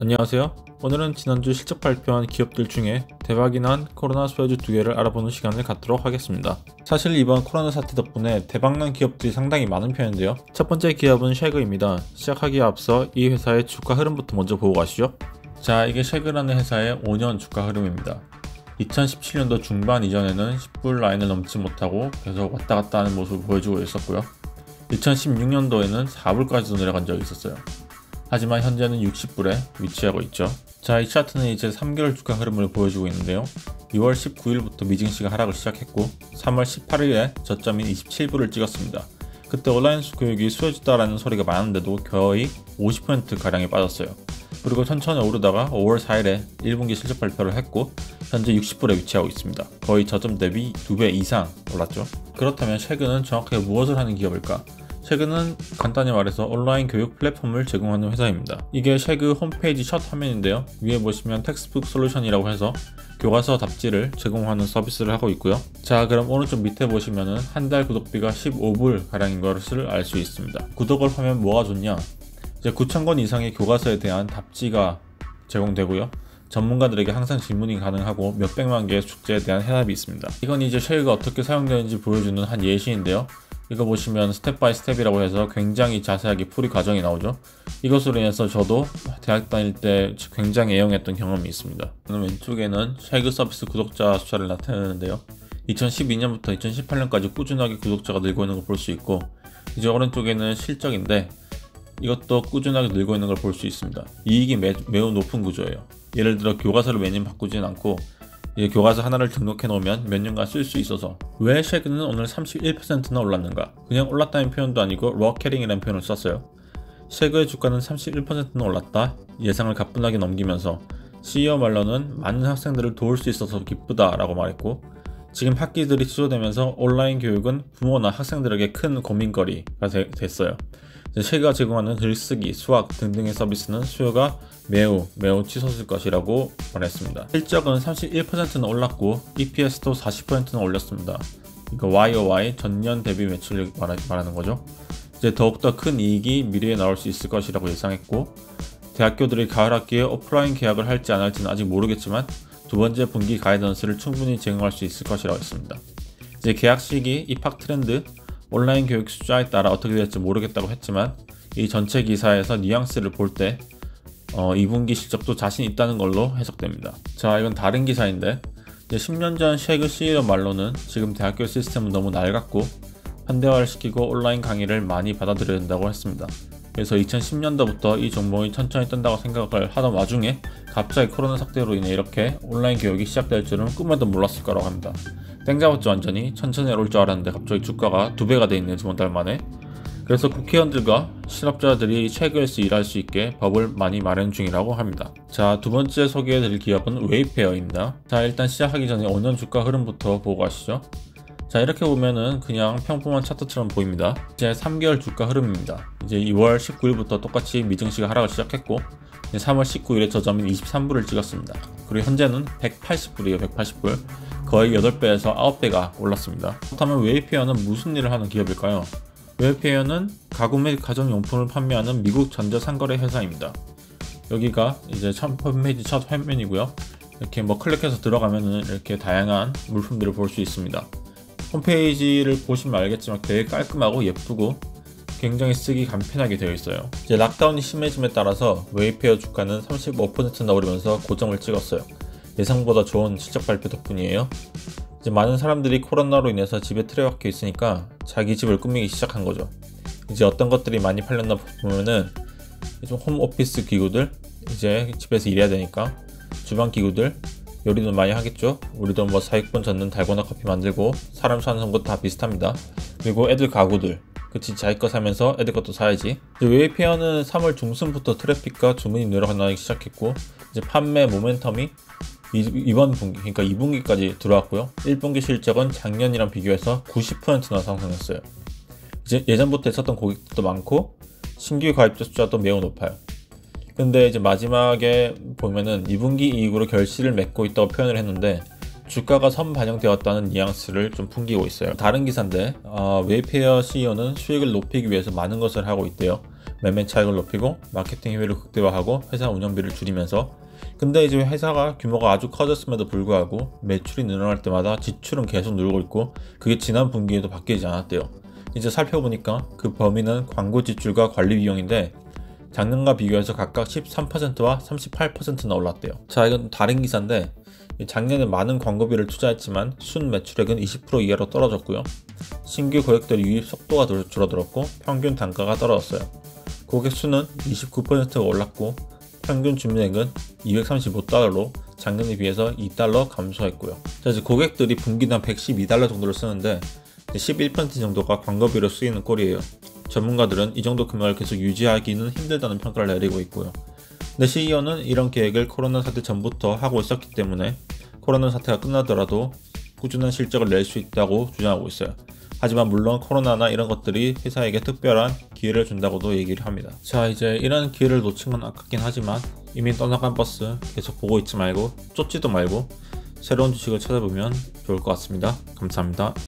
안녕하세요. 오늘은 지난주 실적 발표한 기업들 중에 대박이 난 코로나 수혜주 2개를 알아보는 시간을 갖도록 하겠습니다. 사실 이번 코로나 사태 덕분에 대박난 기업들이 상당히 많은 편인데요. 첫 번째 기업은 쉐그입니다. 시작하기에 앞서 이 회사의 주가 흐름부터 먼저 보고 가시죠. 자, 이게 쉐그라는 회사의 5년 주가 흐름입니다. 2017년도 중반 이전에는 10불 라인을 넘지 못하고 계속 왔다 갔다 하는 모습을 보여주고 있었고요. 2016년도에는 4불까지도 내려간 적이 있었어요. 하지만 현재는 60불에 위치하고 있죠. 자, 이 차트는 이제 3개월 주가 흐름을 보여주고 있는데요. 2월 19일부터 미증시가 하락을 시작했고 3월 18일에 저점인 27불을 찍었습니다. 그때 온라인 교육이 수혜주다라는 소리가 많은데도 거의 50%가량이 빠졌어요. 그리고 천천히 오르다가 5월 4일에 1분기 실적 발표를 했고 현재 60불에 위치하고 있습니다. 거의 저점 대비 2배 이상 올랐죠. 그렇다면 쉐그는 정확하게 무엇을 하는 기업일까? 쉐그는 간단히 말해서 온라인 교육 플랫폼을 제공하는 회사입니다. 이게 쉐그 홈페이지 첫 화면인데요. 위에 보시면 텍스트북 솔루션이라고 해서 교과서 답지를 제공하는 서비스를 하고 있고요. 자, 그럼 오른쪽 밑에 보시면은 한 달 구독비가 15불 가량인 것을 알 수 있습니다. 구독을 하면 뭐가 좋냐? 이제 9,000권 이상의 교과서에 대한 답지가 제공되고요. 전문가들에게 항상 질문이 가능하고 몇백만 개의 숙제에 대한 해답이 있습니다. 이건 이제 쉐그가 어떻게 사용되는지 보여주는 한 예시인데요. 이거 보시면 스텝 바이 스텝이라고 해서 굉장히 자세하게 풀이 과정이 나오죠. 이것으로 인해서 저도 대학 다닐 때 굉장히 애용했던 경험이 있습니다. 왼쪽에는 쉐그 서비스 구독자 숫자를 나타내는데요. 2012년부터 2018년까지 꾸준하게 구독자가 늘고 있는 걸 볼 수 있고, 이제 오른쪽에는 실적인데 이것도 꾸준하게 늘고 있는 걸 볼 수 있습니다. 이익이 매우 높은 구조예요. 예를 들어 교과서를 매년 바꾸지는 않고 이제 교과서 하나를 등록해 놓으면 몇 년간 쓸 수 있어서. 왜 쉐그는 오늘 31%나 올랐는가? 그냥 올랐다는 표현도 아니고 럭캐링이라는 표현을 썼어요. 쉐그의 주가는 31%나 올랐다, 예상을 가뿐하게 넘기면서 CEO 말로는 많은 학생들을 도울 수 있어서 기쁘다 라고 말했고, 지금 학기들이 취소되면서 온라인 교육은 부모나 학생들에게 큰 고민거리가 됐어요. 쉐그가 제공하는 글쓰기, 수학 등등의 서비스는 수요가 매우 치솟을 것이라고 말했습니다. 실적은 31%는 올랐고 EPS도 40%는 올렸습니다. 이거 YOY 전년 대비 매출을 말하는 거죠. 이제 더욱더 큰 이익이 미래에 나올 수 있을 것이라고 예상했고, 대학교들이 가을 학기에 오프라인 계약을 할지 안 할지는 아직 모르겠지만 두 번째 분기 가이던스를 충분히 제공할 수 있을 것이라고 했습니다. 이제 계약 시기, 입학 트렌드, 온라인 교육 숫자에 따라 어떻게 될지 모르겠다고 했지만 이 전체 기사에서 뉘앙스를 볼 때 2분기 실적도 자신 있다는 걸로 해석됩니다. 자, 이건 다른 기사인데 이제 10년 전 쉐그 CEO 말로는 지금 대학교 시스템은 너무 낡았고 현대화를 시키고 온라인 강의를 많이 받아들여야 된다고 했습니다. 그래서 2010년도부터 이 종목이 천천히 뜬다고 생각을 하던 와중에 갑자기 코로나 사태로 인해 이렇게 온라인 교육이 시작될 줄은 꿈에도 몰랐을 거라고 합니다. 땡잡았죠. 완전히 천천히 오를 줄 알았는데 갑자기 주가가 2배가 돼 있네요, 저번 달 만에. 그래서 국회의원들과 실업자들이 쉐그에서 일할 수 있게 법을 많이 마련 중이라고 합니다. 자, 두 번째 소개해드릴 기업은 웨이페어입니다. 자, 일단 시작하기 전에 5년 주가 흐름부터 보고 가시죠. 자, 이렇게 보면은 그냥 평범한 차트처럼 보입니다. 이제 3개월 주가 흐름입니다. 이제 2월 19일부터 똑같이 미증시가 하락을 시작했고 3월 19일에 저점인 23불을 찍었습니다. 그리고 현재는 180불이에요. 180불. 거의 8배에서 9배가 올랐습니다. 그렇다면 웨이페어는 무슨 일을 하는 기업일까요? 웨이페어는 가구 및 가정용품을 판매하는 미국 전자상거래 회사입니다. 여기가 이제 홈페이지 첫 화면이고요. 이렇게 클릭해서 들어가면은 이렇게 다양한 물품들을 볼 수 있습니다. 홈페이지를 보시면 알겠지만 되게 깔끔하고 예쁘고 굉장히 쓰기 간편하게 되어 있어요. 이제 락다운이 심해짐에 따라서 웨이페어 주가는 35%나 오르면서 고점을 찍었어요. 예상보다 좋은 실적 발표 덕분이에요. 이제 많은 사람들이 코로나로 인해서 집에 틀어박혀 있으니까 자기 집을 꾸미기 시작한 거죠. 이제 어떤 것들이 많이 팔렸나 보면은 좀 홈오피스 기구들, 이제 집에서 일해야 되니까 주방 기구들, 요리도 많이 하겠죠. 우리도 뭐 4,6분 젓는 달고나 커피 만들고 사람 사는 것 다 비슷합니다. 그리고 애들 가구들, 그치, 자기 거 사면서 애들 것도 사야지. 웨이페어는 3월 중순부터 트래픽과 주문이 늘어나기 시작했고 이제 판매 모멘텀이 이번 분기, 그러니까 2분기까지 들어왔고요. 1분기 실적은 작년이랑 비교해서 90%나 상승했어요. 이제 예전부터 있었던 고객들도 많고 신규 가입자 숫자도 매우 높아요. 근데 이제 마지막에 보면은 2분기 이익으로 결실을 맺고 있다고 표현을 했는데 주가가 선반영되었다는 뉘앙스를 좀 풍기고 있어요. 다른 기사인데 웨이페어 CEO는 수익을 높이기 위해서 많은 것을 하고 있대요. 매매 차익을 높이고 마케팅 효율을 극대화하고 회사 운영비를 줄이면서, 근데 이제 회사가 규모가 아주 커졌음에도 불구하고 매출이 늘어날 때마다 지출은 계속 늘고 있고 그게 지난 분기에도 바뀌지 않았대요. 이제 살펴보니까 그 범위는 광고 지출과 관리 비용인데 작년과 비교해서 각각 13%와 38%나 올랐대요. 자, 이건 다른 기사인데 작년에 많은 광고비를 투자했지만 순 매출액은 20% 이하로 떨어졌고요. 신규 고객들 유입 속도가 줄어들었고 평균 단가가 떨어졌어요. 고객 수는 29%가 올랐고 평균 주문액은 235달러로 작년에 비해서 2달러 감소했고요. 자, 이제 고객들이 분기당 112달러 정도를 쓰는데 11% 정도가 광고비로 쓰이는 꼴이에요. 전문가들은 이 정도 금액을 계속 유지하기는 힘들다는 평가를 내리고 있고요. 근데 CEO는 이런 계획을 코로나 사태 전부터 하고 있었기 때문에 코로나 사태가 끝나더라도 꾸준한 실적을 낼 수 있다고 주장하고 있어요. 하지만 물론 코로나나 이런 것들이 회사에게 특별한 기회를 준다고도 얘기를 합니다. 자, 이제 이런 기회를 놓친 건 아깝긴 하지만 이미 떠나간 버스 계속 보고 있지 말고 쫓지도 말고 새로운 주식을 찾아보면 좋을 것 같습니다. 감사합니다.